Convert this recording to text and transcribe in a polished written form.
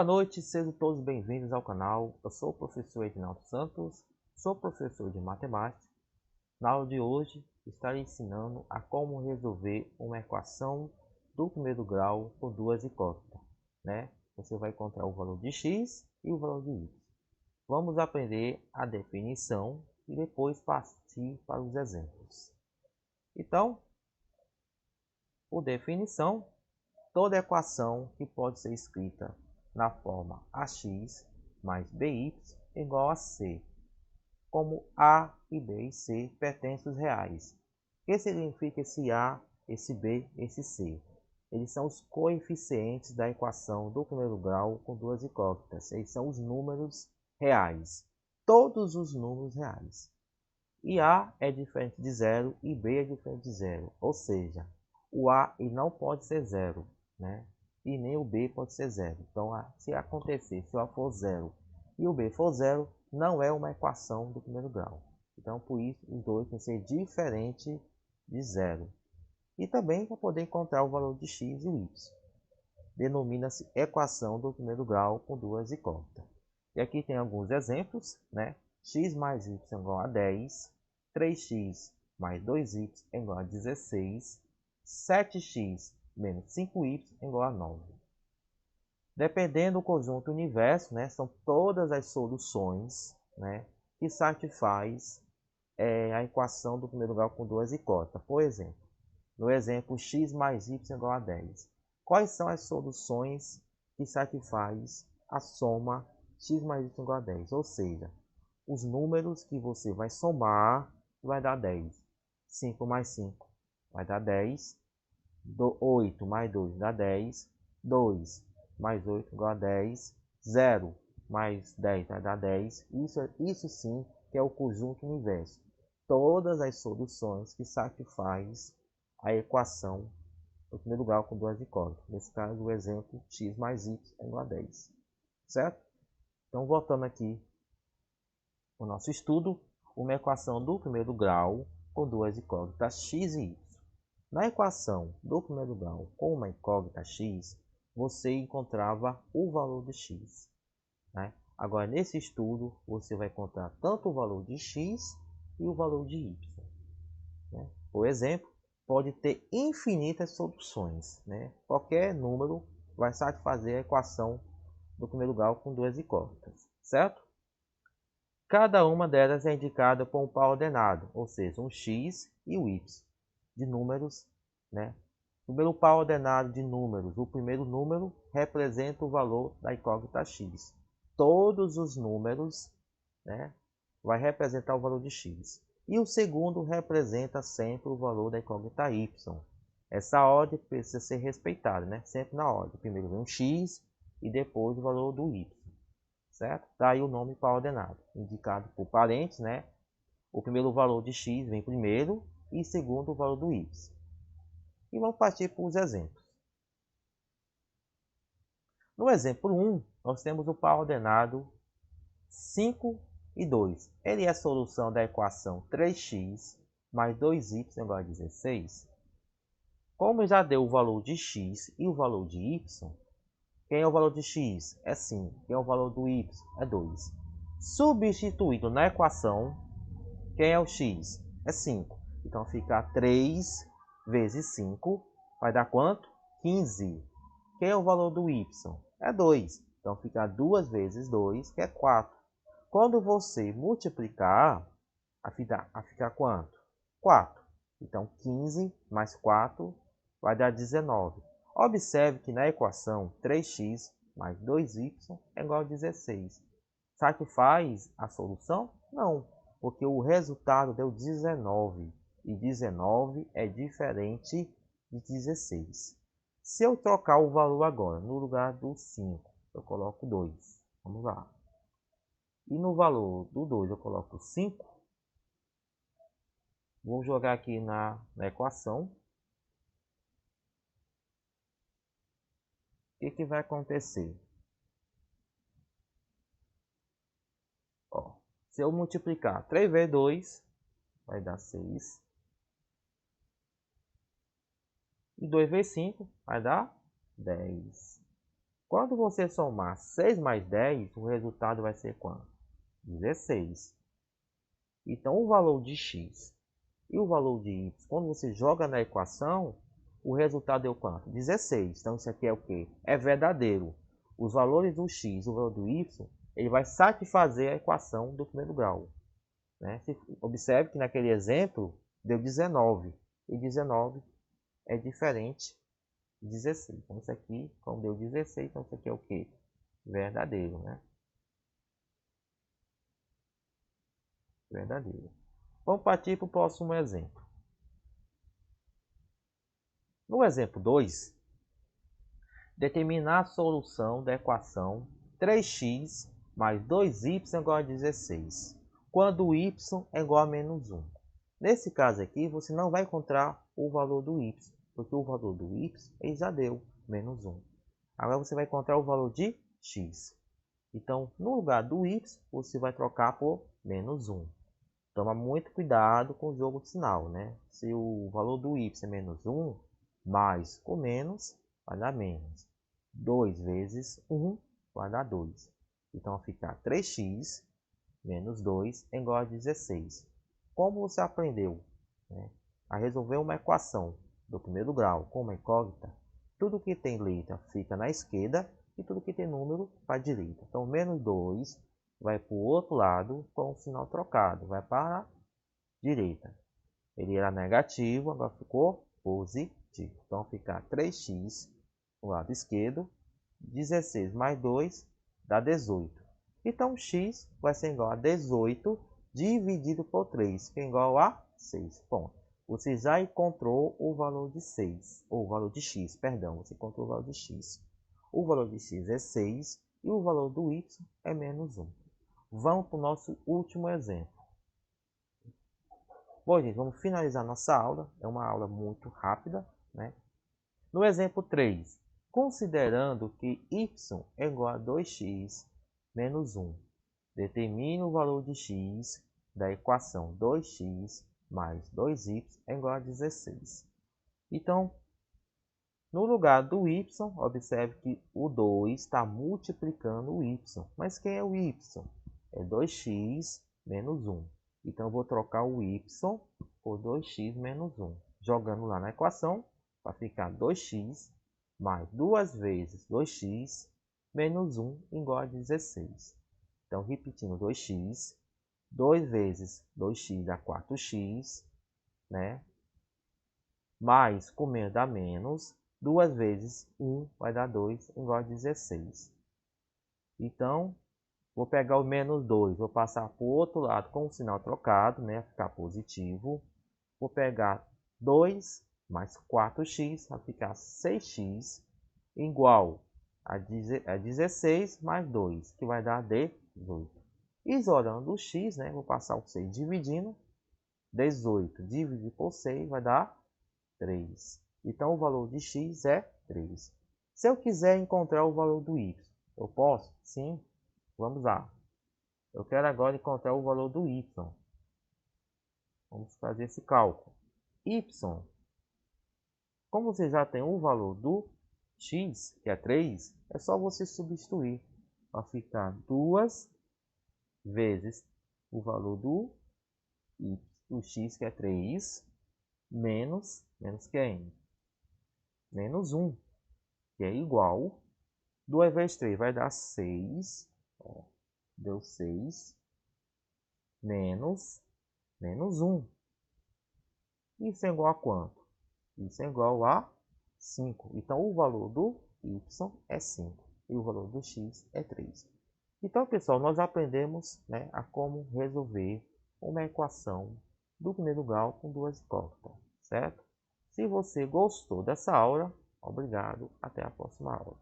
Boa noite, sejam todos bem-vindos ao canal. Eu sou o professor Edinaldo Santos, sou professor de matemática. Na aula de hoje, estarei ensinando a como resolver uma equação do primeiro grau por duas incógnitas, né? Você vai encontrar o valor de x e o valor de y. Vamos aprender a definição e depois partir para os exemplos. Então, por definição, toda equação que pode ser escrita na forma ax mais by igual a c, como a e b e c pertencem aos reais. O que significa esse a, esse b, esse c? Eles são os coeficientes da equação do primeiro grau com duas incógnitas. Eles são os números reais, todos os números reais. E a é diferente de zero e b é diferente de zero, ou seja, o a ele não pode ser zero, né? E nem o b pode ser zero. Então, se acontecer, se o a for zero e o b for zero, não é uma equação do primeiro grau. Então, por isso, os dois têm que ser diferentes de zero. E também para poder encontrar o valor de x e y. Denomina-se equação do primeiro grau com duas incógnitas. E aqui tem alguns exemplos, né? X mais y igual a 10, 3x mais 2y igual a 16, 7x menos 5y igual a 9. Dependendo do conjunto universo, né, são todas as soluções, né, que satisfaz a equação do primeiro grau com duas incógnitas. Por exemplo, no exemplo x mais y igual a 10. Quais são as soluções que satisfaz a soma x mais y igual a 10? Ou seja, os números que você vai somar vai dar 10. 5 mais 5 vai dar 10. 8 mais 2 dá 10. 2 mais 8 igual a 10. 0 mais 10 vai dar 10. Isso sim que é o conjunto universo. Todas as soluções que satisfaz a equação do primeiro grau com duas incógnitas. Nesse caso, o exemplo x mais y é igual a 10. Certo? Então, voltando aqui ao nosso estudo, uma equação do primeiro grau com duas incógnitas x e y. Na equação do primeiro grau com uma incógnita x, você encontrava o valor de x. Né? Agora, nesse estudo, você vai encontrar tanto o valor de x e o valor de y. Né? Por exemplo, pode ter infinitas soluções. Né? Qualquer número vai satisfazer a equação do primeiro grau com duas incógnitas, certo? Cada uma delas é indicada por um par ordenado, ou seja, um x e o y, de números. Né? Primeiro par ordenado de números, o primeiro número representa o valor da incógnita x. Todos os números, né, vai representar o valor de x. E o segundo representa sempre o valor da incógnita y. Essa ordem precisa ser respeitada, né? Sempre na ordem. Primeiro vem o x e depois o valor do y. Certo? Daí o nome par ordenado, indicado por parênteses, né? O primeiro valor de x vem primeiro e segundo o valor do y. E vamos partir para os exemplos. No exemplo 1, nós temos o par ordenado 5 e 2. Ele é a solução da equação 3x mais 2y igual a 16. Como já deu o valor de x e o valor de y, quem é o valor de x? É 5. Quem é o valor do y? É 2. Substituído na equação, quem é o x? É 5. Então fica 3 vezes 5 vai dar quanto? 15. Quem é o valor do y? É 2. Então fica 2 vezes 2, que é 4. Quando você multiplicar, vai ficar quanto? 4. Então 15 mais 4 vai dar 19. Observe que na equação 3x mais 2y é igual a 16. Satisfaz a solução? Não, porque o resultado deu 19. E 19 é diferente de 16. Se eu trocar o valor agora, no lugar do 5, eu coloco 2. Vamos lá. E no valor do 2 eu coloco 5. Vou jogar aqui na equação. O que vai acontecer? Ó, se eu multiplicar 3 vezes 2, vai dar 6. E 2 vezes 5 vai dar 10. Quando você somar 6 mais 10, o resultado vai ser quanto? 16. Então, o valor de x e o valor de y, quando você joga na equação, o resultado é o quanto? 16. Então, isso aqui é o quê? É verdadeiro. Os valores do x e o valor do y, ele vai satisfazer a equação do primeiro grau. Né? Observe que naquele exemplo, deu 19. E 19 é diferente de 16. Então, isso aqui, como deu 16, então isso aqui é o quê? Verdadeiro, né? Verdadeiro. Vamos partir para o próximo exemplo. No exemplo 2, determinar a solução da equação 3x mais 2y igual a 16, quando y é igual a menos 1. Nesse caso aqui, você não vai encontrar o valor do y, porque o valor do y ele já deu, menos 1. Agora você vai encontrar o valor de x. Então, no lugar do y, você vai trocar por menos 1. Toma muito cuidado com o jogo de sinal, né? Se o valor do y é menos 1, mais com menos vai dar menos. 2 vezes 1 vai dar 2. Então, vai ficar 3x menos 2 é igual a 16. Como você aprendeu, né, a resolver uma equação do primeiro grau com uma incógnita, tudo que tem letra fica na esquerda e tudo que tem número para a direita. Então, menos 2 vai para o outro lado com o sinal trocado, vai para a direita. Ele era negativo, agora ficou positivo. Então, ficar 3x no lado esquerdo, 16 mais 2 dá 18. Então, x vai ser igual a 18 dividido por 3, que é igual a 6. Bom, você já encontrou o valor de 6, ou o valor de x, perdão, você encontrou o valor de x. O valor de x é 6 e o valor do y é menos 1. Vamos para o nosso último exemplo. Bom, gente, vamos finalizar nossa aula. É uma aula muito rápida, né? No exemplo 3, considerando que y é igual a 2x menos 1, determine o valor de x da equação 2x mais 2y é igual a 16. Então, no lugar do y, observe que o 2 está multiplicando o y. Mas quem é o y? É 2x menos 1. Então, eu vou trocar o y por 2x menos 1. Jogando lá na equação, vai ficar 2x mais 2 vezes 2x menos 1 igual a 16. Então, repetindo 2x, 2 vezes 2x dá 4x, né? Mais com menos dá menos. 2 vezes 1 vai dar 2 igual a 16. Então, vou pegar o menos 2, vou passar para o outro lado com o sinal trocado, né? Ficar positivo. Vou pegar 2 mais 4x, vai ficar 6x, igual a 16 mais 2, que vai dar 18. Isolando o x, né? Vou passar o 6 dividindo. 18 dividido por 6 vai dar 3. Então, o valor de x é 3. Se eu quiser encontrar o valor do y, eu posso? Sim. Vamos lá. Eu quero agora encontrar o valor do y. Vamos fazer esse cálculo. Y, como você já tem o valor do x, que é 3, é só você substituir. Vai ficar 2 vezes o valor do x, que é 3, menos quem? Menos 1, que é igual. 2 vezes 3 vai dar 6. Ó, deu 6. Menos 1. Isso é igual a quanto? Isso é igual a 5. Então, o valor do y é 5. E o valor do x é 3. Então, pessoal, nós aprendemos, né, a como resolver uma equação do primeiro grau com duas incógnitas, certo? Se você gostou dessa aula, obrigado. Até a próxima aula.